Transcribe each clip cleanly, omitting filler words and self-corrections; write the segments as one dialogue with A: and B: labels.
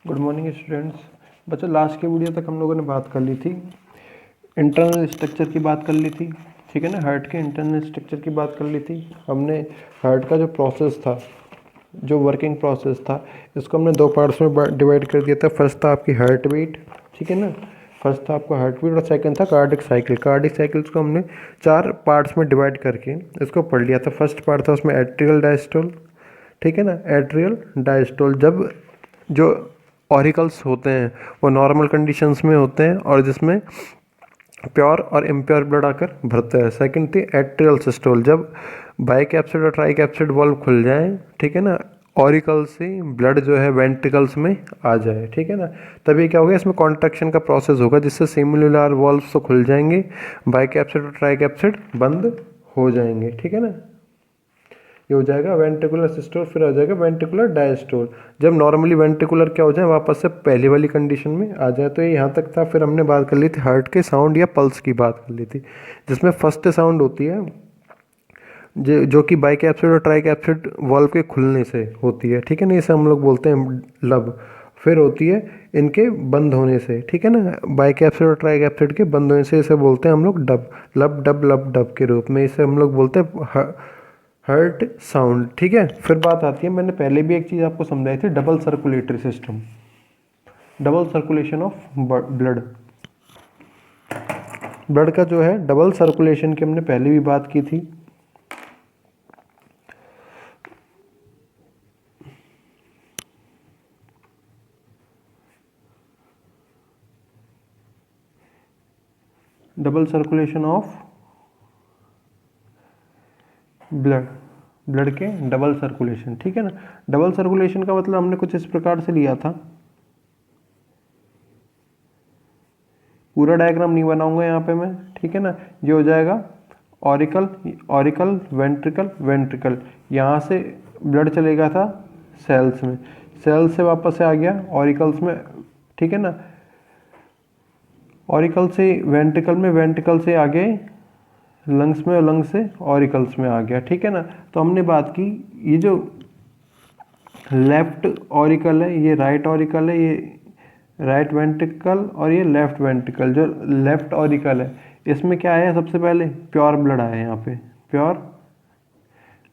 A: Good morning students. बच्चों, last के video तक हम लोगों ने बात कर ली थी, इंटरनल स्ट्रक्चर की बात कर ली थी। ठीक है ना, हार्ट के इंटरनल स्ट्रक्चर की बात कर ली थी हमने। हार्ट का जो प्रोसेस था, जो वर्किंग प्रोसेस था, इसको हमने दो पार्ट्स में डिवाइड कर दिया था। फर्स्ट था आपकी हार्ट बीट, ठीक है ना, फर्स्ट था आपका हार्ट बीट और सेकंड था कार्डिक साइकिल। कार्डिक साइकिल्स को हमने चार पार्ट्स में डिवाइड करके इसको पढ़ लिया था। फर्स्ट पार्ट था उसमें एट्रियल डायस्टोल, ठीक है ना, एट्रियल डायस्टोल। जब जो ऑरिकल्स होते हैं वो नॉर्मल कंडीशंस में होते हैं और जिसमें प्योर और इम्प्योर ब्लड आकर भरता है। सेकंड थी एट्रियल सिस्टोल, जब बाइकैप्सिड और ट्राइकैप्सिड वॉल्व खुल जाएं, ठीक है ना, ऑरिकल से ब्लड जो है वेंट्रिकल्स में आ जाए, ठीक है ना, तभी क्या होगा, इसमें कॉन्ट्रैक्शन का प्रोसेस होगा जिससे सिमुलर वॉल्व्स तो खुल जाएंगे, बाइकैप्सिड और ट्राइकैप्सिड बंद हो जाएंगे, ठीक है ना। ये हो जाएगा वेंट्रिकुलर सिस्टोल, फिर आ जाएगा वेंट्रिकुलर डायस्टोल। जब नॉर्मली वेंट्रिकुलर क्या हो जाए, वापस से पहली वाली कंडीशन में आ जाए। तो ये यहाँ तक था। फिर हमने बात कर ली थी हार्ट के साउंड या पल्स की बात कर ली थी, जिसमें फर्स्ट साउंड होती है जो कि बाइकैप्सिड और ट्राइकैप्सिड वॉल्व के खुलने से होती है, ठीक है ना, इसे हम लोग बोलते हैं लब। फिर होती है इनके बंद होने से, ठीक है ना, बाइकैप्सिड और ट्राइकैप्सिड के बंद होने से इसे बोलते हैं हम लोग डब, लब डब लब डब के रूप में इसे हम लोग बोलते हैं हार्ट साउंड, ठीक है। फिर बात आती है, मैंने पहले भी एक चीज़ आपको समझाई थी, double circulatory system, double circulation of blood. Blood का जो है डबल सर्कुलेशन की हमने पहले भी बात की थी। Double circulation of blood, blood के डबल सर्कुलेशन, ठीक है ना। डबल सर्कुलेशन का मतलब हमने कुछ इस प्रकार से लिया था, पूरा डायग्राम नहीं बनाऊंगा यहाँ पे मैं, ठीक है ना। ये हो जाएगा ऑरिकल, ऑरिकल वेंट्रिकल वेंट्रिकल, यहाँ से ब्लड चलेगा था सेल्स में, सेल्स से वापस से आ गया ऑरिकल्स में, ठीक है ना, ऑरिकल से वेंट्रिकल में, वेंट्रिकल से आगे लंग्स में और लंग्स से ऑरिकल्स में आ गया, ठीक है ना। तो हमने बात की, ये जो लेफ्ट ऑरिकल है, ये राइट ऑरिकल है, ये राइट वेंट्रिकल, और ये लेफ्ट वेंट्रिकल। जो लेफ्ट ऑरिकल है इसमें क्या आया, सबसे पहले प्योर ब्लड आया, यहाँ पे प्योर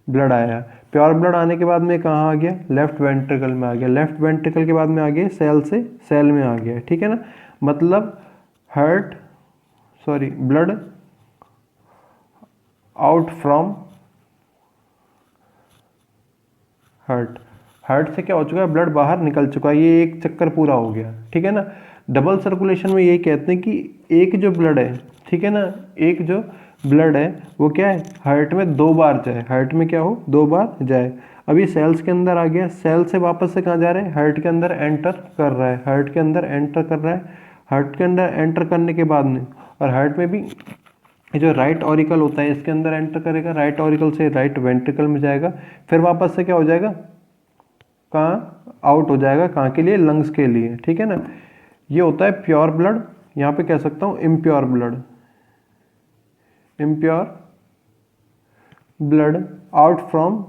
A: ब्लड आया। प्योर ब्लड आने के बाद में कहाँ आ गया, लेफ्ट वेंट्रिकल में आ गया, लेफ्ट वेंट्रिकल के बाद में आ गया सेल से सेल में आ गया, ठीक है ना। मतलब blood out from heart, heart से क्या हो चुका है, ब्लड बाहर निकल चुका है, ये एक चक्कर पूरा हो गया, ठीक है ना। डबल सर्कुलेशन में यही कहते हैं कि एक जो ब्लड है, ठीक है ना, एक जो ब्लड है वो क्या है, हार्ट में दो बार जाए, हार्ट में क्या हो, दो बार जाए। अभी सेल्स के अंदर आ गया, सेल से वापस से कहाँ जा रहा है, हार्ट के अंदर एंटर कर रहा है, हार्ट के अंदर एंटर कर रहा है। हार्ट के अंदर एंटर करने के बाद में, और हार्ट में भी ये जो राइट ऑरिकल होता है इसके अंदर एंटर करेगा, राइट ऑरिकल से राइट वेंट्रिकल में जाएगा, फिर वापस से क्या हो जाएगा, कहाँ आउट हो जाएगा, कहाँ के लिए, लंग्स के लिए, ठीक है ना। ये होता है प्योर ब्लड, यहाँ पे कह सकता हूँ impure blood, impure blood out from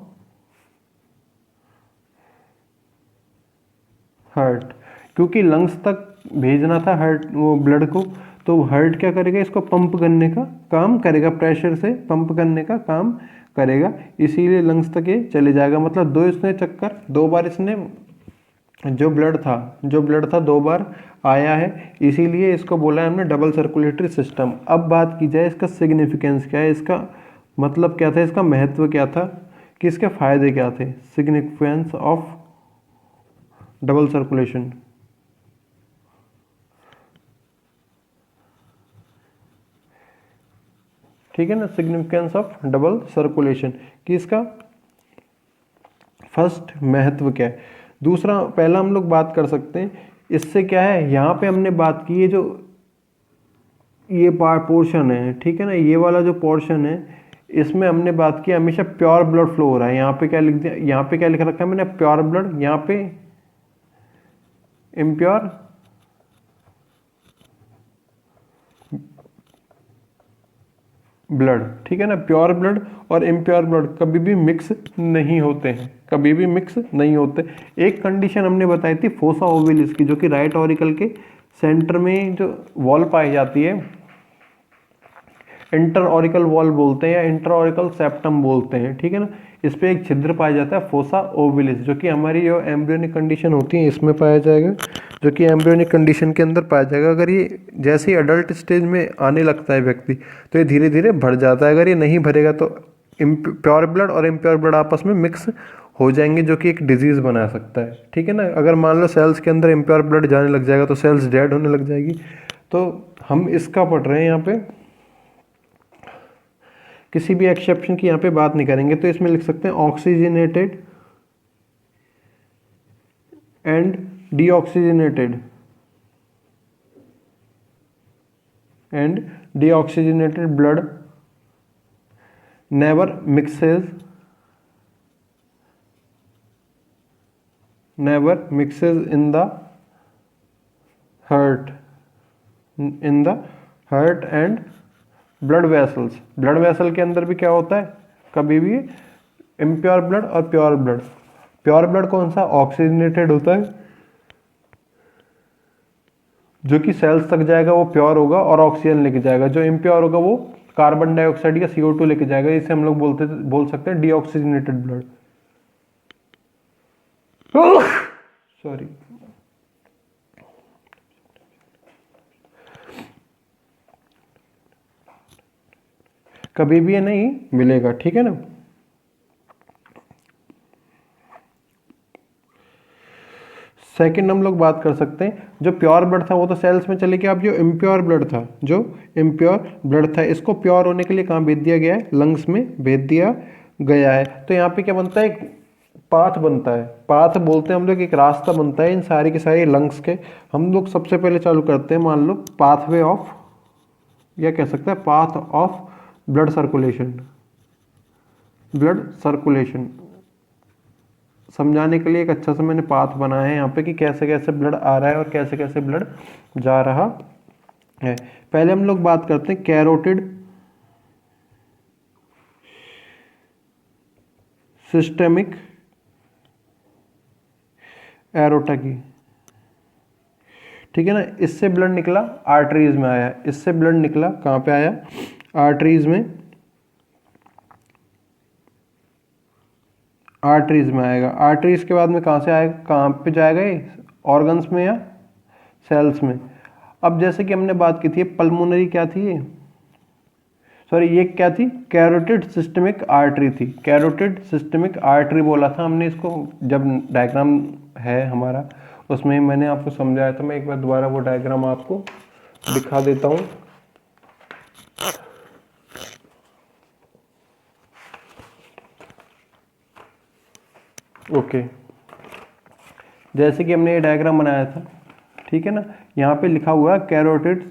A: heart, क्योंकि लंग्स तक भेजना था हार्ट वो ब्लड को, तो हार्ट क्या करेगा, इसको पंप करने का काम करेगा, प्रेशर से पंप करने का काम करेगा, इसीलिए लंग्स तक ये चले जाएगा। मतलब दो इसने चक्कर, दो बार इसने जो ब्लड था दो बार आया है, इसीलिए इसको बोला है हमने डबल सर्कुलेटरी सिस्टम। अब बात की जाए इसका सिग्निफिकेंस क्या है, इसका मतलब क्या था, इसका महत्व क्या था, कि इसके फायदे क्या थे, सिग्निफिकेंस ऑफ डबल सर्कुलेशन। ठीक है ना, सिग्निफिकेंस ऑफ डबल सर्कुलेशन, कि इसका फर्स्ट महत्व क्या है। दूसरा, पहला हम लोग बात कर सकते हैं, इससे क्या है, यहाँ पे हमने बात की है जो ये पोर्शन है, ठीक है ना, ये वाला जो पोर्शन है इसमें हमने बात की हमेशा प्योर ब्लड फ्लो हो रहा है। यहाँ पे क्या लिख दिया, यहाँ पे क्या लिख रखा है मैंने, प्योर ब्लड, यहाँ पे इम्प्योर ब्लड, ठीक है ना, प्योर ब्लड और इम्प्योर ब्लड कभी भी मिक्स नहीं होते हैं, कभी भी मिक्स नहीं होते। एक कंडीशन हमने बताई थी फोसा ओविलिस की, जो कि राइट ऑरिकल के सेंटर में जो वॉल पाई जाती है, इंटर ऑरिकल वॉल बोलते हैं या इंटर ऑरिकल सेप्टम बोलते हैं, ठीक है ना। इस पे एक छिद्र पाया जाता है फोसा ओविलिस, जो कि हमारी जो एम्ब्रियोनिक कंडीशन होती है इसमें पाया जाएगा, जो कि एम्ब्रियोनिक कंडीशन के अंदर पाया जाएगा। अगर ये जैसे ही अडल्ट स्टेज में आने लगता है व्यक्ति, तो ये धीरे धीरे भर जाता है। अगर ये नहीं भरेगा तो प्योर ब्लड और इम्प्योर ब्लड आपस में मिक्स हो जाएंगे, जो कि एक डिजीज बना सकता है, ठीक है ना। अगर मान लो सेल्स के अंदर इम्प्योर ब्लड जाने लग जाएगा तो सेल्स डेड होने लग जाएगी। तो हम इसका पढ़ रहे हैं यहाँ पे, किसी भी एक्सेप्शन की यहाँ पे बात नहीं करेंगे। तो इसमें लिख सकते हैं oxygenated and deoxygenated blood never mixes in the heart and blood vessels. Blood vessel के अंदर भी क्या होता है, कभी भी इम्प्योर ब्लड और प्योर ब्लड। प्योर ब्लड कौन सा, ऑक्सीजनेटेड होता है, जो कि सेल्स तक जाएगा वो प्योर होगा और ऑक्सीजन लेके जाएगा। जो इम्प्योर होगा वो कार्बन डाइऑक्साइड या CO2 लेके जाएगा। इसे हम लोग बोल सकते हैं डीऑक्सीजनेटेड ब्लड। सॉरी। कभी भी ये नहीं मिलेगा, ठीक है ना। सेकंड हम लोग बात कर सकते हैं, जो प्योर ब्लड था वो तो सेल्स में चले गया। अब जो इम्प्योर ब्लड था, इसको प्योर होने के लिए कहाँ भेज दिया गया है, लंग्स में भेज दिया गया है। तो यहाँ पे क्या बनता है, एक पाथ बनता है। पाथ बोलते हैं हम लोग, एक रास्ता बनता है इन सारी की सारी लंग्स के। हम लोग सबसे पहले चालू करते हैं, मान लो पाथवे ऑफ, या कह सकते हैं पाथ ऑफ ब्लड सर्कुलेशन। समझाने के लिए एक अच्छा सा मैंने पाथ बनाया है यहाँ पे कि कैसे कैसे ब्लड आ रहा है और कैसे कैसे ब्लड जा रहा है। पहले हम लोग बात करते हैं कैरोटिड सिस्टेमिक एरोटा की, ठीक है ना। इससे ब्लड निकला आर्टरीज में आया, इससे ब्लड निकला कहाँ पे आया, आर्टरीज में आएगा। आर्टरीज के बाद में कहाँ से आएगा, कहाँ पे जाएगा ये, ऑर्गन्स में या सेल्स में। अब जैसे कि हमने बात की थी पल्मोनरी, क्या थी ये, सॉरी ये क्या थी, कैरोटिड सिस्टमिक आर्टरी थी। कैरोटिड सिस्टमिक आर्टरी बोला था हमने इसको, जब डायग्राम है हमारा उसमें मैंने आपको समझाया था। मैं एक बार दोबारा वो डायग्राम आपको दिखा देता हूँ। ओके, जैसे कि हमने ये डायग्राम बनाया था, ठीक है ना। यहाँ पे लिखा हुआ है कैरोटिड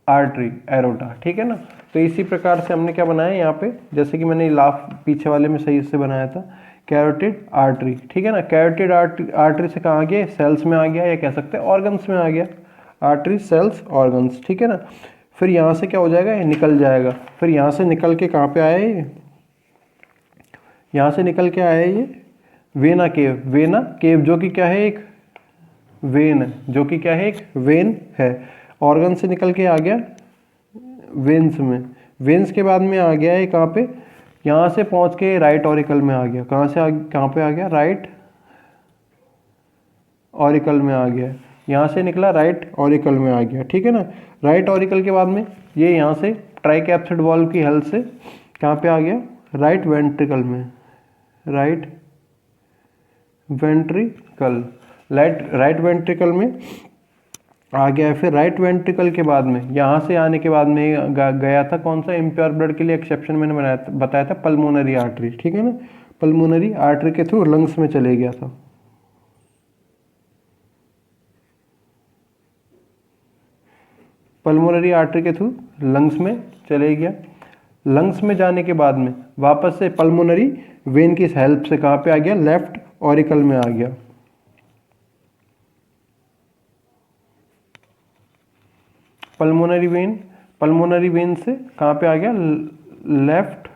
A: आर्टरी एरोटा, ठीक है ना। तो इसी प्रकार से हमने क्या बनाया यहाँ पे, जैसे कि मैंने पीछे वाले में सही से बनाया था, कैरोटिड आर्टरी, ठीक है ना। कैरोटिड आर्टरी से कहाँ आ गया, सेल्स में आ गया, या कह सकते हैं ऑर्गन्स में आ गया। आर्टरी, सेल्स, ऑर्गन्स, ठीक है ना। फिर यहाँ से क्या हो जाएगा, ये निकल जाएगा। फिर यहाँ से निकल के कहाँ पे आया ये, यहाँ से निकल के आया ये वेना केव, जो कि क्या है, एक वेन, जो कि क्या है, एक वेन है। ऑर्गन से निकल के आ गया वेन्स में, वेन्स के बाद में आ गया है कहाँ पे, यहाँ से पहुँच के राइट ऑरिकल में आ गया। कहाँ पे आ गया, राइट ऑरिकल में आ गया। यहाँ से निकला राइट ऑरिकल में आ गया, ठीक है ना। राइट ऑरिकल के बाद में ये यहाँ से ट्राइकैप्सिड वॉल्व की हेल्प से कहाँ पे आ गया, राइट वेंट्रिकल में, राइट वेंट्रिकल में आ गया है। फिर राइट वेंट्रिकल के बाद में यहाँ से आने के बाद में गया था कौन सा, इम्प्योर ब्लड के लिए एक्सेप्शन मैंने बताया था पल्मोनरी आर्टरी, ठीक है ना। पल्मोनरी आर्टरी के थ्रू लंग्स में चले गया था। पल्मोनरी आर्टरी के थ्रू लंग्स में चले गया। लंग्स में जाने के बाद में वापस से पल्मोनरी वेन की हेल्प से कहाँ पे आ गया, लेफ्ट ऑरिकल में आ गया। पल्मोनरी वेन से कहाँ पे आ गया, लेफ्ट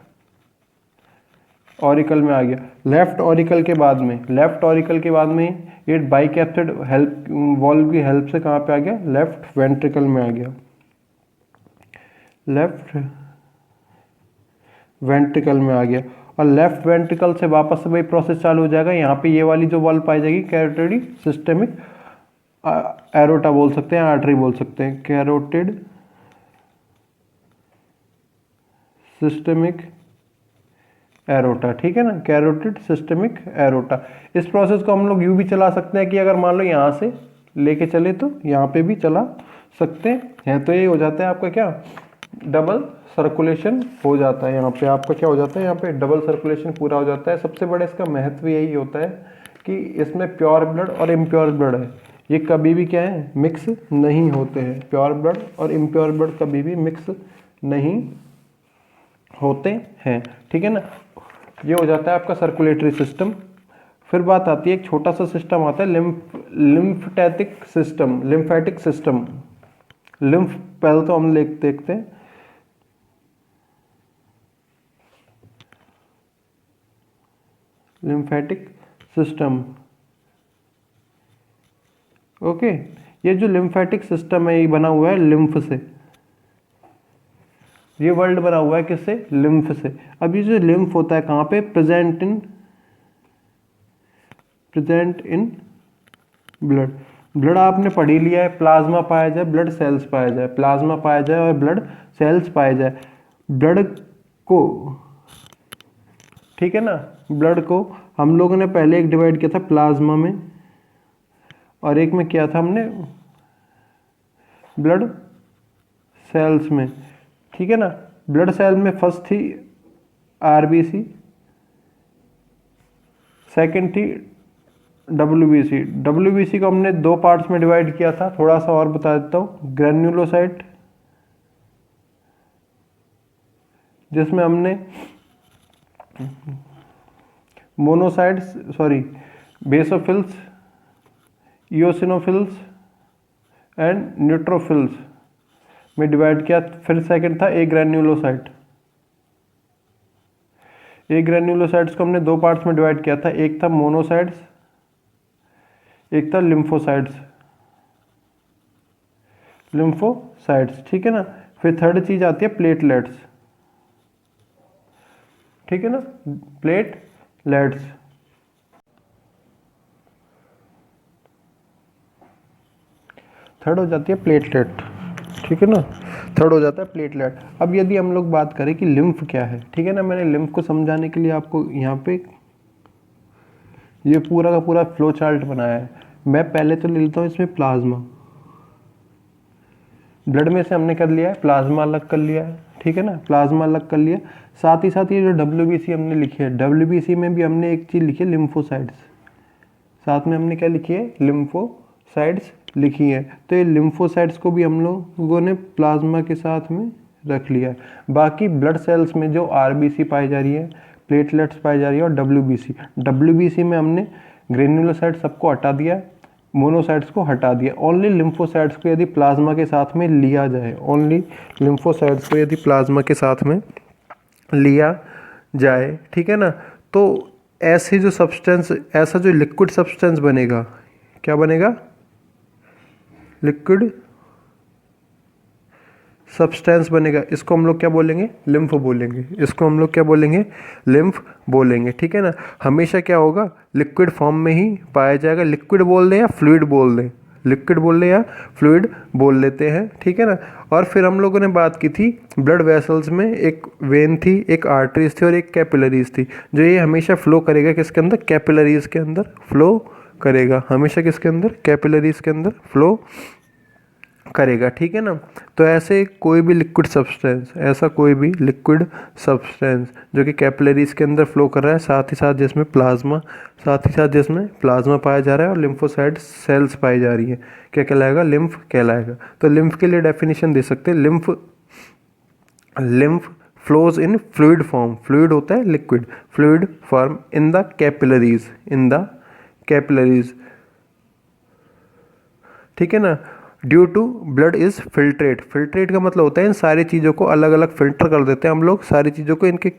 A: ऑरिकल में आ गया। लेफ्ट ऑरिकल के बाद में ये बाइकैप्सिड हेल्प वॉल्व की हेल्प से कहाँ पे आ गया, लेफ्ट वेंट्रिकल में आ गया, लेफ्ट वेंट्रिकल में आ गया। और लेफ्ट वेंट्रिकल से वापस से वही प्रोसेस चालू हो जाएगा। यहाँ पे ये वाली जो वॉल्व पाई जाएगी कैरोटिड सिस्टेमिक एरोटा बोल सकते हैं, आर्टरी बोल सकते हैं, कैरोटिड सिस्टेमिक एरोटा, ठीक है ना, कैरोटिड सिस्टेमिक एरोटा। इस प्रोसेस को हम लोग यूँ भी चला सकते हैं कि अगर मान लो यहाँ से लेके चले तो यहाँ पे भी चला सकते हैं। तो ये हो जाता है आपका क्या, डबल सर्कुलेशन हो जाता है। यहाँ पे आपका क्या हो जाता है, यहाँ पे डबल सर्कुलेशन पूरा हो जाता है। सबसे बड़ा इसका महत्व यही होता है कि इसमें प्योर ब्लड और इम्प्योर ब्लड है, ये कभी भी क्या है, मिक्स नहीं होते हैं। प्योर ब्लड और इम्प्योर ब्लड कभी भी मिक्स नहीं होते हैं, ठीक है ना। ये हो जाता है आपका सर्कुलेटरी सिस्टम। फिर बात आती है, एक छोटा सा सिस्टम आता है लिम्फेटिक सिस्टम। लिम्फ पहले तो हम देखते हैं। Lymphatic system, okay. ये जो लिम्फेटिक सिस्टम है ये बना हुआ है लिम्फ से, ये वर्ल्ड बना हुआ है किससे, लिम्फ से। अब ये जो लिम्फ होता है कहाँ पे, प्रेजेंट इन ब्लड आपने पढ़ ही लिया है, प्लाज्मा पाया जाए, ब्लड सेल्स पाया जाए, प्लाज्मा पाया जाए और ब्लड सेल्स पाए जाए। ब्लड को, ठीक है ना, ब्लड को हम लोगों ने पहले एक डिवाइड किया था प्लाज्मा में और एक में किया था हमने ब्लड सेल्स में, ठीक है ना। ब्लड सेल में फर्स्ट थी आरबीसी, सेकंड थी डब्ल्यूबीसी को हमने दो पार्ट्स में डिवाइड किया था। थोड़ा सा और बता देता हूँ, ग्रेन्युलोसाइट जिसमें हमने monocytes basophils, eosinophils and neutrophils में डिवाइड किया। फिर सेकंड था ए ग्रेन्युलोसाइट को हमने दो पार्ट्स में डिवाइड किया था, एक था मोनोसाइट्स, एक था लिम्फोसाइट्स, ठीक है ना। फिर थर्ड चीज आती है प्लेटलेट्स, ठीक है ना, प्लेटलेट्स। थर्ड हो जाती है प्लेटलेट, ठीक है ना, थर्ड हो जाता है प्लेटलेट। अब यदि हम लोग बात करें कि लिम्फ क्या है, ठीक है ना, मैंने लिम्फ को समझाने के लिए आपको यहाँ पे ये पूरा का पूरा फ्लो चार्ट बनाया है। मैं पहले तो ले लेता हूँ इसमें प्लाज्मा। ब्लड में से हमने कर लिया है, प्लाज्मा अलग कर लिया है, ठीक है ना, प्लाज्मा अलग कर लिया। साथ ही साथ ये जो डब्ल्यूबीसी हमने लिखी है, डब्ल्यूबीसी में भी हमने एक चीज़ लिखी है, लिम्फोसाइट्स। साथ में हमने क्या लिखी है, लिम्फोसाइट्स लिखी है। तो ये लिम्फोसाइट्स को भी हम लोगों ने प्लाज्मा के साथ में रख लिया है। बाकी ब्लड सेल्स में जो आरबीसी पाई जा रही है, प्लेटलेट्स पाई जा रही है और डब्ल्यूबीसी में हमने ग्रेन्युलोसाइट सबको हटा दिया, मोनोसाइट्स को हटा दिया। ओनली लिम्फोसाइट्स को यदि प्लाज्मा के साथ में लिया जाए, ठीक है ना, तो ऐसी जो सब्सटेंस, ऐसा जो लिक्विड सब्सटेंस बनेगा, क्या बनेगा, लिक्विड सब्सटेंस बनेगा। इसको हम लोग क्या बोलेंगे, लिम्फ बोलेंगे, ठीक है ना। हमेशा क्या होगा, लिक्विड फॉर्म में ही पाया जाएगा। लिक्विड बोल दें या फ्लूइड बोल लेते हैं, ठीक है ना। और फिर हम लोगों ने बात की थी ब्लड वेसल्स में, एक वेन थी, एक आर्टरीज थी और एक कैपिलरीज थी, जो ये हमेशा फ्लो करेगा किसके अंदर, कैपिलरीज के अंदर फ्लो करेगा, हमेशा किसके अंदर, कैपिलरीज के अंदर फ्लो करेगा, ठीक है ना। तो ऐसे कोई भी लिक्विड सब्सटेंस, जो कि कैपिलरीज के अंदर फ्लो कर रहा है, साथ ही साथ जिसमें प्लाज्मा पाया जा रहा है और लिम्फोसाइट सेल्स पाई जा रही है, क्या कहलाएगा, लिम्फ कहलाएगा। तो लिम्फ के लिए डेफिनेशन दे सकते हैं, lymph flows in fluid form, fluid होता है liquid, fluid form in the capillaries, ठीक है ना। Due to blood is filtrate. Filtrate का मतलब होता है इन सारी चीज़ों को अलग अलग फ़िल्टर कर देते हैं हम लोग, सारी चीज़ों को इनके,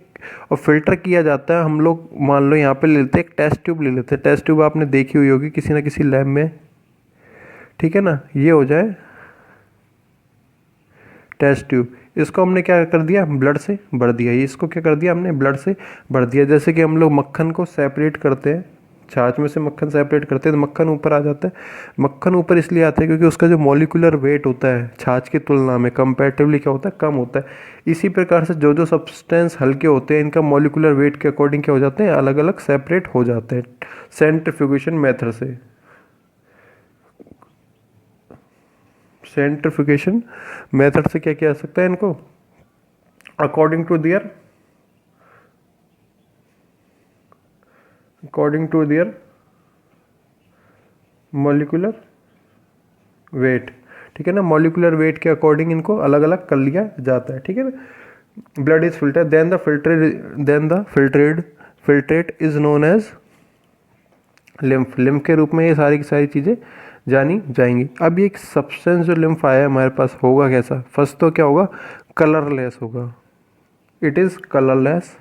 A: और फिल्टर किया जाता है। हम लोग मान लो यहाँ पे ले लेते हैं, एक टेस्ट ट्यूब ले लेते हैं। टेस्ट ट्यूब आपने देखी हुई होगी किसी ना किसी लैब में, ठीक है ना। ये हो जाए टेस्ट ट्यूब, इसको हमने क्या कर दिया, ब्लड से भर दिया। ये इसको क्या कर दिया हमने, ब्लड से भर दिया। जैसे कि हम लोग मक्खन को सेपरेट करते हैं, छाछ में से मक्खन सेपरेट करते हैं तो मक्खन ऊपर आ जाता है। मक्खन ऊपर इसलिए आता है क्योंकि उसका जो मॉलिक्यूलर वेट होता है छाछ की तुलना में कंपैरेटिवली क्या होता है, कम होता है। इसी प्रकार से जो जो सब्सटेंस हल्के होते हैं इनका मॉलिक्यूलर वेट के अकॉर्डिंग क्या हो जाते हैं, अलग अलग सेपरेट हो जाते हैं सेंट्रीफ्यूगेशन मेथड से। सेंट्रीफ्यूगेशन मेथड से क्या किया जा सकता है इनको, according to their molecular weight, ठीक है ना। मॉलिक्यूलर वेट के अकॉर्डिंग इनको अलग अलग कर लिया जाता है, ठीक है ना। Blood is filter, then the filtrate is known as lymph. Lymph के रूप में ये सारी की सारी चीज़ें जानी जाएंगी। अब ये एक सब्सटेंस जो लिम्फ आया हमारे पास होगा कैसा, फर्स्ट तो क्या होगा, कलरलेस होगा। It is colourless,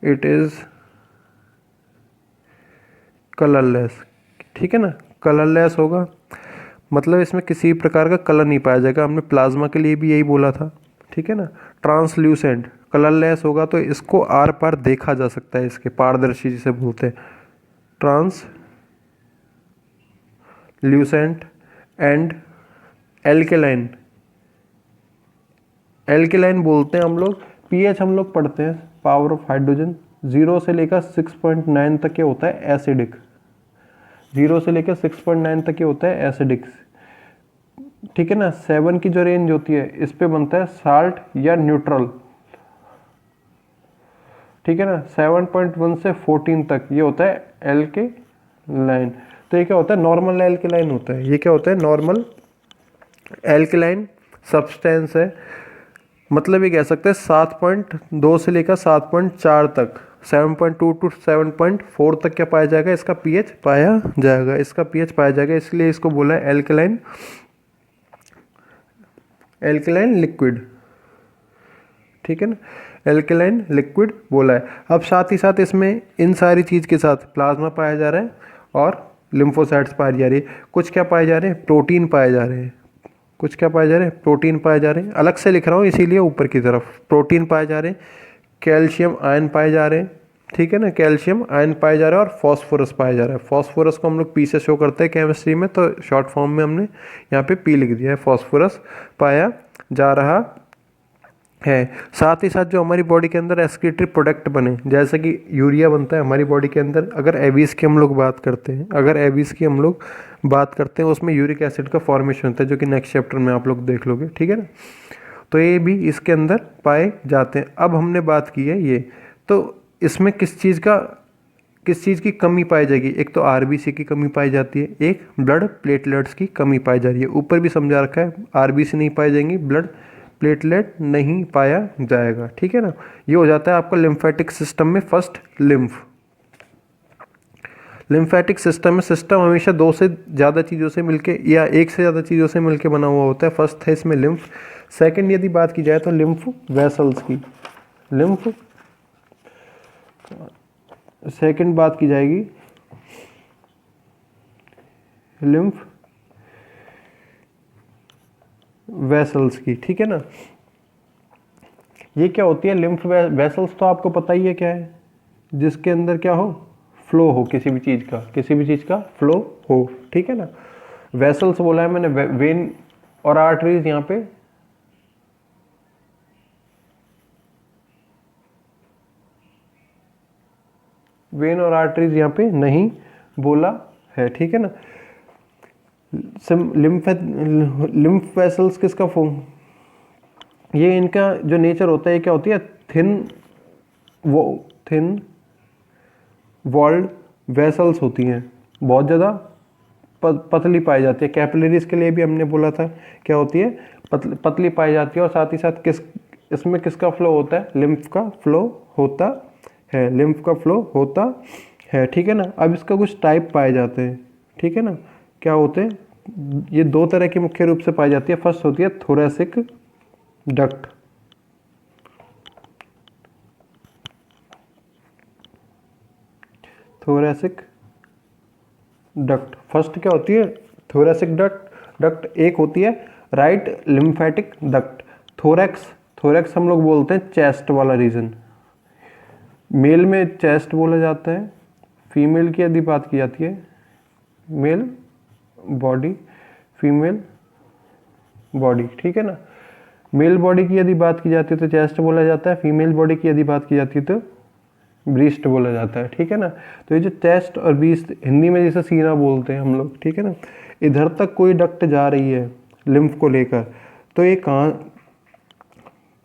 A: it is colourless, ठीक है ना। कलरलेस होगा मतलब इसमें किसी प्रकार का कलर नहीं पाया जाएगा। हमने प्लाज्मा के लिए भी यही बोला था, ठीक है ना। ट्रांसल्यूसेंट, कलरलेस होगा तो इसको आर पार देखा जा सकता है, इसके पारदर्शी जिसे बोलते हैं। ट्रांसल्यूसेंट एंड एल्केलाइन, एल्केलाइन बोलते हैं हम लोग। पीएच हम लोग पढ़ते हैं, पावर ऑफ हाइड्रोजन 0 से लेकर 6.9 तक ये होता है एसिडिक। 0 से लेकर 6.9 तक ये होता है एसिडिक, ठीक है ना। 7 की जो रेंज होती है इस पे बनता है साल्ट या न्यूट्रल, ठीक है ना। 7.1 से 14 तक ये होता है एल्केलाइन। तो ये क्या होता है, नॉर्मल एल्केलाइन होता है। ये क्या होता है, नॉर्मल एल्केलाइन सब्सटेंस है। मतलब ये कह सकते हैं 7.2 से लेकर 7.4 तक, 7.2 टू 7.4 तक क्या पाया जाएगा, इसका पीएच पाया जाएगा, इसका पीएच पाया जाएगा। इसलिए इसको बोला है एल्केलाइन, एल्केलाइन लिक्विड, ठीक है ना। एल्केलाइन लिक्विड बोला है। अब साथ ही साथ इसमें इन सारी चीज़ के साथ प्लाज्मा पाया जा रहा है और लिम्फोसाइट्स पाई जा रही है। कुछ क्या पाए जा रहे हैं, प्रोटीन पाए जा रहे हैं। कुछ क्या पाए जा रहे हैं, प्रोटीन पाए जा रहे हैं। अलग से लिख रहा हूँ इसीलिए ऊपर की तरफ प्रोटीन पाए जा रहे हैं, कैल्शियम आयन पाए जा रहे हैं, ठीक है ना। कैल्शियम आयन पाए जा रहा है और फॉस्फोरस पाया जा रहा है। फॉस्फोरस को हम लोग पी से शो करते हैं केमिस्ट्री में, तो शॉर्ट फॉर्म में हमने यहाँ पे पी लिख दिया है। फॉस्फोरस पाया जा रहा है। साथ ही साथ जो हमारी बॉडी के अंदर एक्सक्रीटरी प्रोडक्ट बने, जैसे कि यूरिया बनता है हमारी बॉडी के अंदर। अगर एबीज की हम लोग बात करते हैं, उसमें यूरिक एसिड का फॉर्मेशन होता है, जो कि नेक्स्ट चैप्टर में आप लोग देख लोगे, ठीक है ना। तो ये भी इसके अंदर पाए जाते हैं। अब हमने बात की है ये, तो इसमें किस चीज़ की कमी पाई जाएगी। एक तो आरबीसी की कमी पाई जाती है, एक ब्लड प्लेटलेट्स की कमी पाई जा रही है। ऊपर भी समझा रखा है, आरबीसी नहीं पाई जाएंगी, ब्लड प्लेटलेट नहीं पाया जाएगा, ठीक है ना। ये हो जाता है आपका लिम्फेटिक सिस्टम में फर्स्ट लिम्फेटिक सिस्टम में, सिस्टम हमेशा 2 से ज़्यादा चीज़ों से मिलके या 1 से ज़्यादा चीज़ों से मिलके बना हुआ होता है। फर्स्ट है इसमें लिम्फ। सेकंड यदि बात की जाए तो लिम्फ वेसल्स की, सेकंड बात की जाएगी लिम्फ वेसल्स की, ठीक है ना। ये क्या होती है लिम्फ वेसल्स, तो आपको पता ही है क्या है, जिसके अंदर क्या हो, फ्लो हो, किसी भी चीज़ का फ्लो हो, ठीक है ना। वेसल्स बोला है मैंने, वेन और आर्टरीज यहाँ पे वेन और आर्टरीज यहाँ पे नहीं बोला है, ठीक है ना। लिम्फ वेसल्स किसका फॉर्म, ये इनका जो नेचर होता है क्या होती है, थिन वॉल्ड वेसल्स होती हैं, बहुत ज़्यादा पतली पाई जाती है। कैपिलरीज के लिए भी हमने बोला था क्या होती है, पतली पाई जाती है। और साथ ही साथ इसमें किसका फ्लो होता है, लिम्फ का फ्लो होता है, ठीक है ना। अब इसका कुछ टाइप पाए जाते हैं, ठीक है ना। क्या होते हैं ये दो तरह की मुख्य रूप से पाई जाती है। फर्स्ट होती है thoracic duct, thoracic duct. First क्या होती है? Thoracic duct. एक होती है राइट लिम्फेटिक डक्ट। थोरैक्स हम लोग बोलते हैं चेस्ट वाला रीजन। मेल में चेस्ट बोला जाता है, फीमेल की यदि बात की जाती है मेल बॉडी, फीमेल बॉडी, ठीक है ना। मेल बॉडी की यदि बात की जाती है तो चेस्ट बोला जाता है, फीमेल बॉडी की यदि बात की जाती है तो ब्रीस्ट बोला जाता है, ठीक है ना। तो ये जो चेस्ट और ब्रीस्ट, हिंदी में जैसे सीना बोलते हैं हम लोग, ठीक है ना, इधर तक कोई डक्ट जा रही है लिम्फ को लेकर, तो ये कहाँ,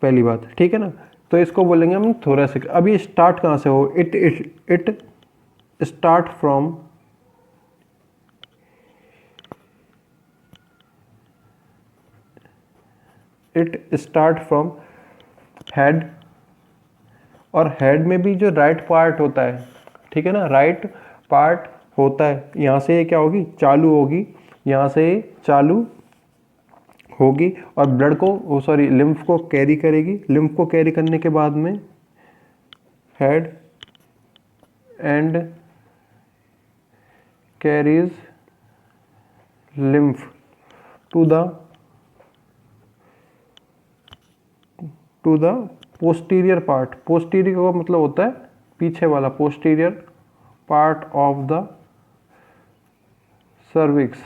A: पहली बात, ठीक है ना, तो इसको बोलेंगे हम थोरैसिक। अब ये स्टार्ट कहाँ से हो? इट स्टार्ट फ्रॉम हेड, और हेड में भी जो राइट पार्ट होता है, ठीक है ना, राइट पार्ट होता है, यहाँ से ये क्या होगी? चालू होगी, यहाँ से ये चालू होगी और ब्लड को, सॉरी, लिम्फ को कैरी करेगी। लिम्फ को कैरी करने के बाद में head and carries lymph to the posterior part. Posterior का मतलब होता है पीछे वाला, posterior part of the cervix,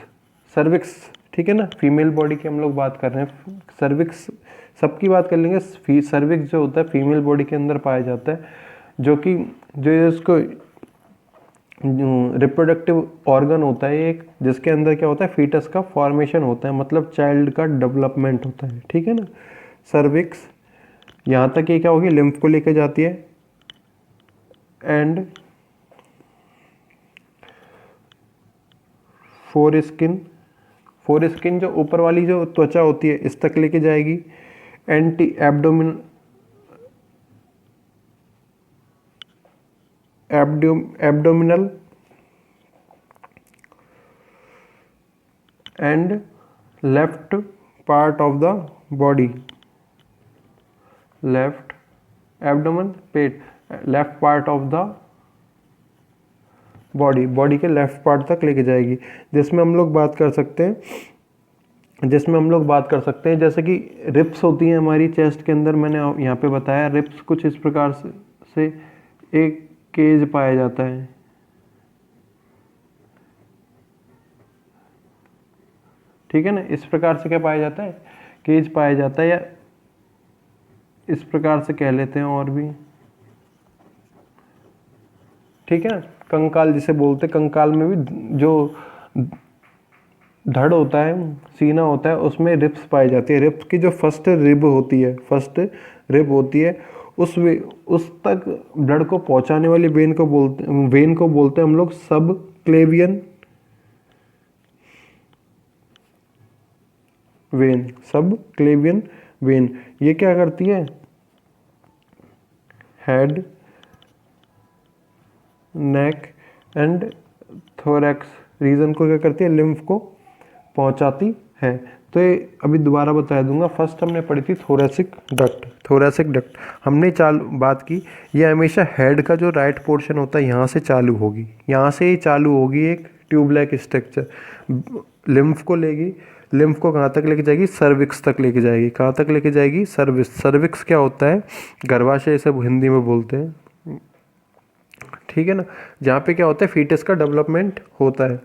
A: ठीक है ना। फीमेल बॉडी की हम लोग बात कर रहे हैं, सर्विक्स सबकी बात कर लेंगे। सर्विक्स जो होता है फीमेल बॉडी के अंदर पाया जाता है, जो इसको रिप्रोडक्टिव ऑर्गन होता है एक, जिसके अंदर क्या होता है? फीटस का फॉर्मेशन होता है, मतलब चाइल्ड का डेवलपमेंट होता है, ठीक है ना। सर्विक्स, यहाँ तक ये क्या होगी? लिम्फ को लेकर जाती है एंड फोर स्किन जो ऊपर वाली जो त्वचा होती है इस तक लेके जाएगी। Abdominal and left part of the body, left abdomen, pet, left part of the body के लेफ्ट पार्ट तक लेके जाएगी, जिसमें हम लोग बात कर सकते हैं जैसे कि रिप्स होती हैं हमारी चेस्ट के अंदर। मैंने यहाँ पे बताया रिप्स कुछ इस प्रकार से एक केज पाया जाता है, ठीक है ना। इस प्रकार से क्या पाया जाता है? केज पाया जाता है, या इस प्रकार से कह लेते हैं और भी, ठीक है ना। कंकाल जिसे बोलते हैं, कंकाल में भी जो धड़ होता है, सीना होता है, उसमें रिब्स पाई जाती है। रिब्स की जो फर्स्ट रिब होती है उस तक ब्लड को पहुंचाने वाली वेन को बोलते हैं हम लोग सब क्लेवियन वेन। ये क्या करती है? Head, neck and thorax region को क्या करती है? लिम्फ को पहुंचाती है। तो ये अभी दोबारा बता दूंगा। फर्स्ट हमने पढ़ी थी थोरैसिक डक्ट हमने बात की, ये हमेशा हेड का जो राइट पोर्शन होता है यहाँ से चालू होगी, एक ट्यूब लाइक स्ट्रक्चर, लिम्फ को लेगी, लिम्फ को कहाँ तक लेके जाएगी? सर्विक्स तक लेके जाएगी। कहाँ तक लेके जाएगी? सर्विक्स क्या होता है? गर्भाशय से हिंदी में बोलते हैं, ठीक है ना, जहाँ पे क्या होता है? फीटस का डेवलपमेंट होता है।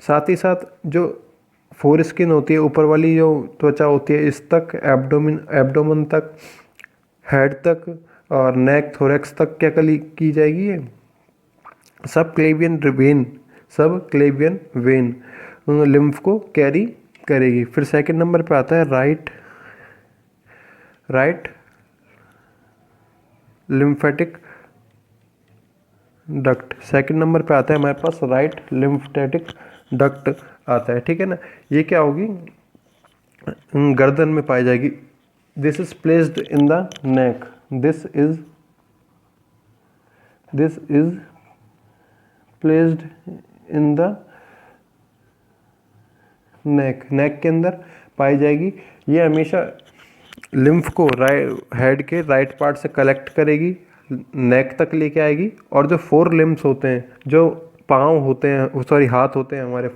A: साथ ही साथ जो फोर स्किन होती है, ऊपर वाली जो त्वचा होती है, इस तक एब्डोमेन तक, हेड तक और नेक थोरैक्स तक क्या की जाएगी? ये सब क्लेवियन वेन लिम्फ को कैरी करेगी। फिर सेकंड नंबर पे आता है right lymphatic duct. Second number पे आता है हमारे पास राइट लिम्फेटिक डक्ट आता है, ठीक है ना। ये क्या होगी? गर्दन में पाई जाएगी। This is placed in the neck, this is placed in the neck के अंदर पाई जाएगी। ये हमेशा लिम्फ को हेड के राइट पार्ट से कलेक्ट करेगी, नेक तक लेके आएगी। और जो 4 लिम्ब्स होते हैं, जो पाँव होते हैं, सॉरी हाथ होते हैं हमारे,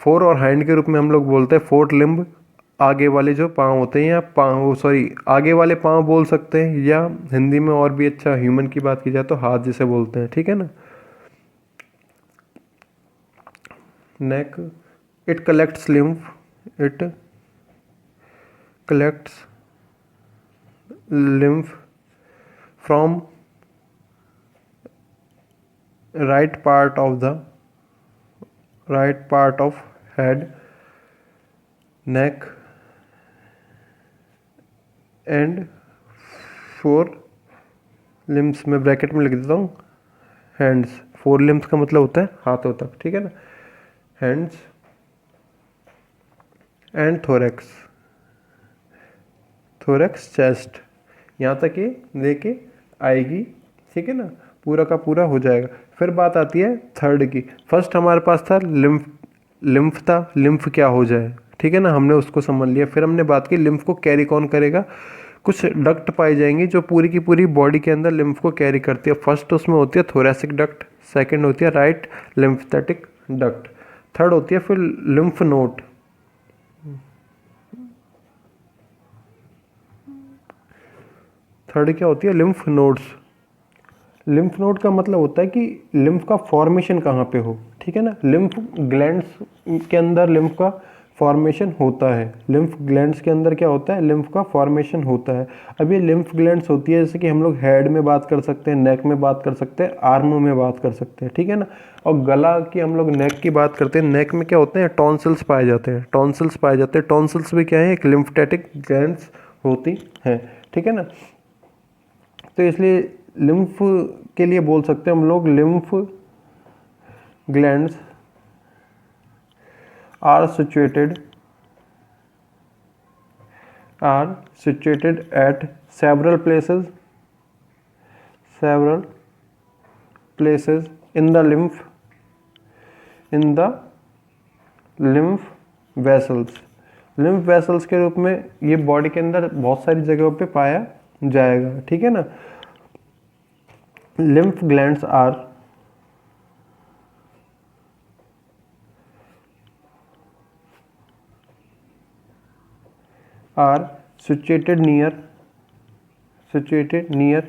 A: फोर और हैंड के रूप में हम लोग बोलते हैं 4th लिम्ब। आगे वाले जो पाँव होते हैं, या पाँव सॉरी आगे वाले पाँव बोल सकते हैं, या हिंदी में और भी अच्छा ह्यूमन की बात की जाए तो हाथ जिसे बोलते हैं, ठीक है ना। Neck, it collects lymph, it collects lymph from right part of head, neck and 4 limbs में ब्रैकेट में लिख देता हूँ हैंड्स। 4 लिम्स का मतलब होता है हाथों तक, ठीक है ना। हैंड्स एंड थोरैक्स चेस्ट, यहाँ तक ये लेके आएगी, ठीक है ना, पूरा का पूरा हो जाएगा। फिर बात आती है थर्ड की। फर्स्ट हमारे पास था लिम्फ था, लिम्फ क्या हो जाए, ठीक है ना, हमने उसको समझ लिया। फिर हमने बात की लिम्फ को कैरी कौन करेगा। कुछ डक्ट पाई जाएंगी जो पूरी की पूरी बॉडी के अंदर लिम्फ को कैरी करती है। फर्स्ट उसमें होती है थोरैसिक डक्ट, सेकेंड होती है राइट लिम्फेटिक डक्ट, थर्ड होती है फिर लिम्फ नोड। थर्ड क्या होती है, लिम्फ नोड्स। लिम्फ नोड का मतलब होता है कि लिम्फ का फॉर्मेशन कहाँ पे हो, ठीक है ना। लिम्फ ग्लैंड्स के अंदर लिम्फ का फॉर्मेशन होता है। लिम्फ ग्लैंड्स के अंदर क्या होता है, लिम्फ का फॉर्मेशन होता है। अब ये लिम्फ ग्लैंड्स होती है, जैसे कि हम लोग हेड में बात कर सकते हैं, नेक में बात कर सकते हैं, आर्म में बात कर सकते हैं, ठीक है ना। और गला की हम लोग नेक की बात करते हैं, नेक में क्या होते हैं, टॉन्सिल्स पाए जाते हैं। टॉन्सिल्स भी क्या है, एक लिम्फेटिक ग्लैंड्स होती हैं, ठीक है ना। तो इसलिए लिम्फ के लिए बोल सकते हैं हम लोग lymph glands are situated at several places in the lymph vessels के रूप में ये बॉडी के अंदर बहुत सारी जगहों पे पाया जाएगा, ठीक है ना। lymph glands are situated near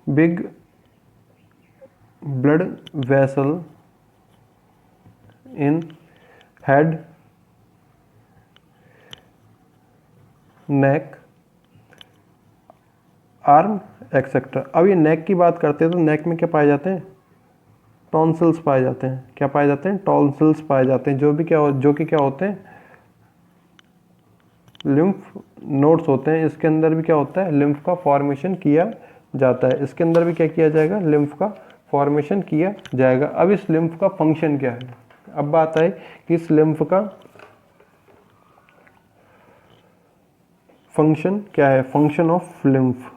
A: big blood vessel in head, neck, arm etcetera. अब ये नेक की बात करते हैं तो नेक में क्या पाए जाते हैं, टॉन्सिल्स पाए जाते हैं। क्या पाए जाते हैं, टॉन्सिल्स पाए जाते हैं, जो कि क्या होते हैं, लिम्फ नोड्स होते हैं। इसके अंदर भी क्या होता है, लिम्फ का फॉर्मेशन किया जाता है। इसके अंदर भी क्या किया जाएगा, लिम्फ का फॉर्मेशन किया जाएगा। अब इस लिम्फ का फंक्शन क्या है, अब बात है कि इस लिम्फ का फंक्शन क्या है, फंक्शन ऑफ लिम्फ।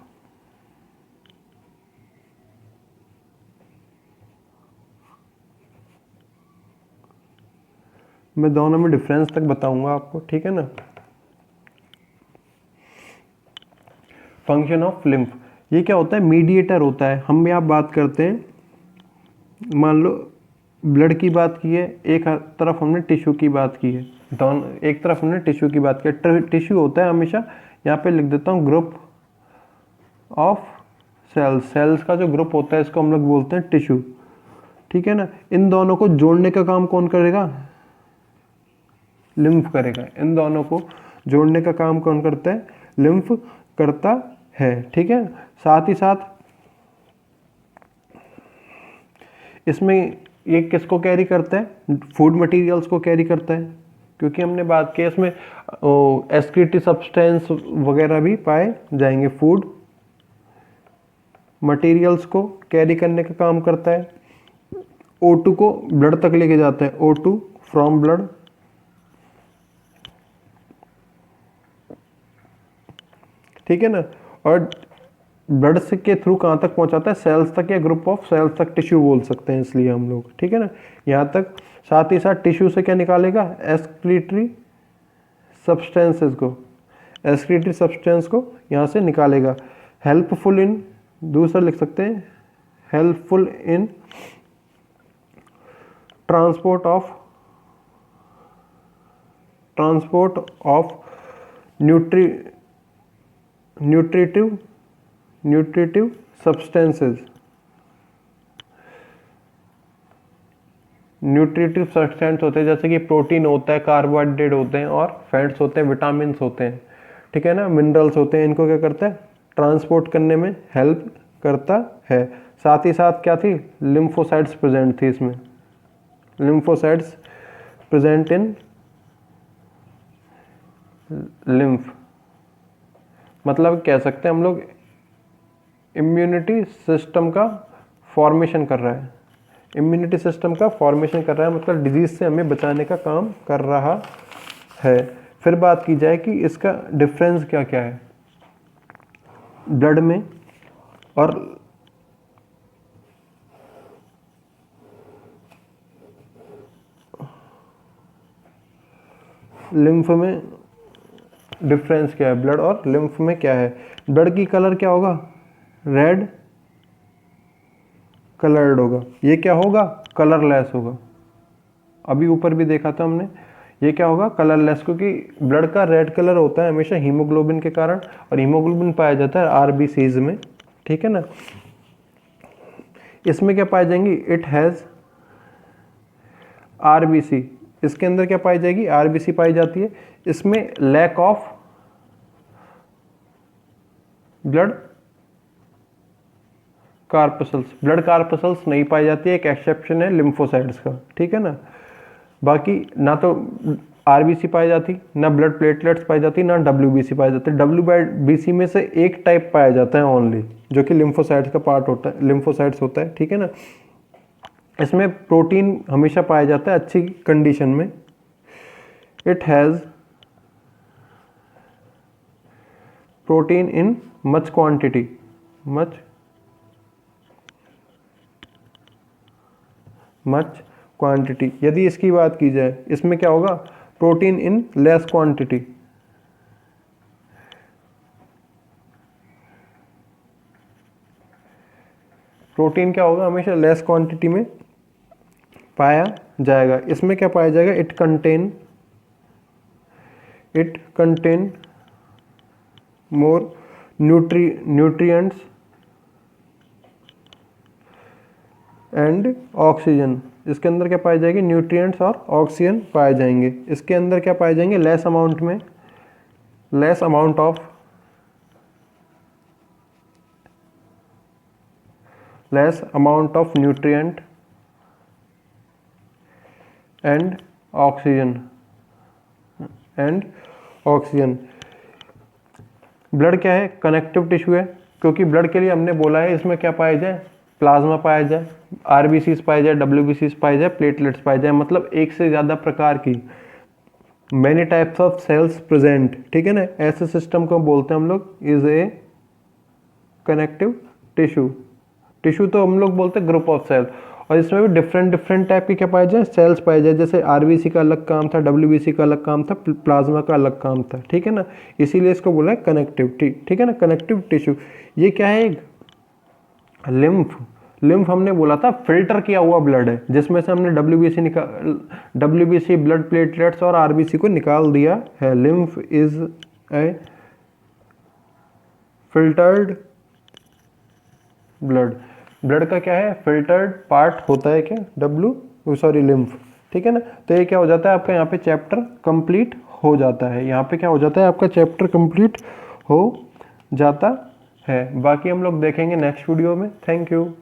A: मैं दोनों में डिफरेंस तक बताऊंगा आपको, ठीक है ना। फंक्शन ऑफ लिम्फ, ये क्या होता है, मीडिएटर होता है। हम यहाँ बात करते हैं, मान लो ब्लड की बात की है, एक तरफ हमने टिश्यू की बात की है, दोनों एक तरफ हमने टिश्यू की बात की है। टिश्यू होता है हमेशा, यहाँ पे लिख देता हूँ ग्रुप ऑफ सेल्स का जो ग्रुप होता है इसको हम लोग बोलते हैं टिश्यू, ठीक है ना। इन दोनों को जोड़ने का काम कौन करेगा, लिम्फ करेगा। इन दोनों को जोड़ने का काम कौन करता है, लिम्फ करता है, ठीक है। साथ ही साथ इसमें ये किसको कैरी करता है, फूड मटेरियल्स को कैरी करता है, क्योंकि हमने बात की इसमें एक्सक्रीटरी सब्सटेंस वगैरह भी पाए जाएंगे। फूड मटेरियल्स को कैरी करने का काम करता है। O2 को ब्लड तक लेके जाता है, O2 फ्रॉम ब्लड, ठीक है ना। और ब्लड से के थ्रू कहाँ तक पहुँचाता है, सेल्स तक या ग्रुप ऑफ सेल्स तक, टिश्यू बोल सकते हैं इसलिए हम लोग, ठीक है ना, यहाँ तक। साथ ही साथ टिश्यू से क्या निकालेगा, एक्सक्रीटरी सब्सटेंसेस को, एक्सक्रीटरी सब्सटेंस को यहाँ से निकालेगा। हेल्पफुल इन, दूसरा लिख सकते हैं, helpful in transport of nutritive substances, nutritive substance होते हैं जैसे कि प्रोटीन होता है, कार्बोहाइड्रेट होते हैं और फैट्स होते हैं, विटामिन होते हैं, ठीक है ना, मिनरल्स होते हैं, इनको क्या करता है, ट्रांसपोर्ट करने में हेल्प करता है। साथ ही साथ क्या थी, लिम्फोसाइट्स प्रेजेंट थी इसमें, लिम्फोसाइट्स प्रेजेंट इन लिम्फ, मतलब कह सकते हैं हम लोग इम्यूनिटी सिस्टम का फॉर्मेशन कर रहा है, इम्यूनिटी सिस्टम का फॉर्मेशन कर रहा है, मतलब डिजीज से हमें बचाने का काम कर रहा है। फिर बात की जाए कि इसका डिफरेंस क्या क्या है ब्लड में और लिम्फ में, डिफरेंस क्या है ब्लड और लिम्फ में क्या है। ब्लड की कलर क्या होगा, रेड कलर्ड होगा, ये क्या होगा, कलरलेस होगा। अभी ऊपर भी देखा था हमने, ये क्या होगा, कलरलेस, क्योंकि ब्लड का रेड कलर होता है हमेशा हीमोग्लोबिन के कारण, और हीमोग्लोबिन पाया जाता है आरबीसीज में, ठीक है ना। इसमें क्या पाई जाएंगी, इट हैज़ आरबीसी, इसके अंदर क्या पाई जाएगी, आरबीसी पाई जाती है। इसमें lack of blood corpuscles, blood corpuscles नहीं पाई जाती है, एक एक्सेप्शन है लिम्फोसाइट्स का, ठीक है ना। बाकी ना तो आरबीसी पाई जाती, ना ब्लड प्लेटलेट्स पाई जाती, ना डब्ल्यूबीसी पाई जाती। डब्ल्यूबीसी में से एक टाइप पाया जाता है ओनली, जो कि लिम्फोसाइट्स का पार्ट होता है, लिम्फोसाइट्स होता है, ठीक है ना। इसमें प्रोटीन हमेशा पाया जाता है अच्छी कंडीशन में। It has protein in much quantity, much quantity. यदि इसकी बात की जाए, इसमें क्या होगा, protein in less quantity, protein क्या होगा, हमेशा लेस क्वांटिटी में पाया जाएगा। इसमें क्या पाया जाएगा, it contain more nutrients and oxygen, इसके अंदर क्या पाए जाएंगे, न्यूट्रिएंट्स और ऑक्सीजन पाए जाएंगे। इसके अंदर क्या पाए जाएंगे, लेस अमाउंट में, less amount of nutrient and oxygen. Blood क्या है, कनेक्टिव टिश्यू है, क्योंकि ब्लड के लिए हमने बोला है इसमें क्या पाया जाए, प्लाज्मा पाया जाए, आरबीसीज पाया जाए, डब्ल्यूबीसीज पाया जाए, प्लेटलेट्स पाए जाए, मतलब एक से ज़्यादा प्रकार की, many types of cells present, ठीक है ना। ऐसे सिस्टम को बोलते हैं हम लोग is a connective tissue. Tissue तो हम लोग बोलते हैं ग्रुप ऑफ सेल, और इसमें भी डिफरेंट टाइप की क्या पाए जाए, सेल्स पाए जाए। जैसे आरबीसी का अलग काम था, डब्ल्यूबीसी का अलग काम था, प्लाज्मा का अलग काम था, ठीक है ना। इसीलिए इसको बोला है कनेक्टिव, ठीक है ना, कनेक्टिव टिश्यू। ये क्या है, लिम्फ हमने बोला था फिल्टर किया हुआ ब्लड है, जिसमें से हमने डब्ल्यूबीसी ब्लड प्लेटलेट्स और आरबीसी को निकाल दिया है। Lymph is a filtered blood का क्या है, फिल्टर्ड पार्ट होता है क्या, लिम्फ, ठीक है ना। तो ये क्या हो जाता है आपका, यहाँ पे चैप्टर कंप्लीट हो जाता है, यहाँ पे क्या हो जाता है आपका, चैप्टर कंप्लीट हो जाता है। बाकी हम लोग देखेंगे नेक्स्ट वीडियो में। Thank you.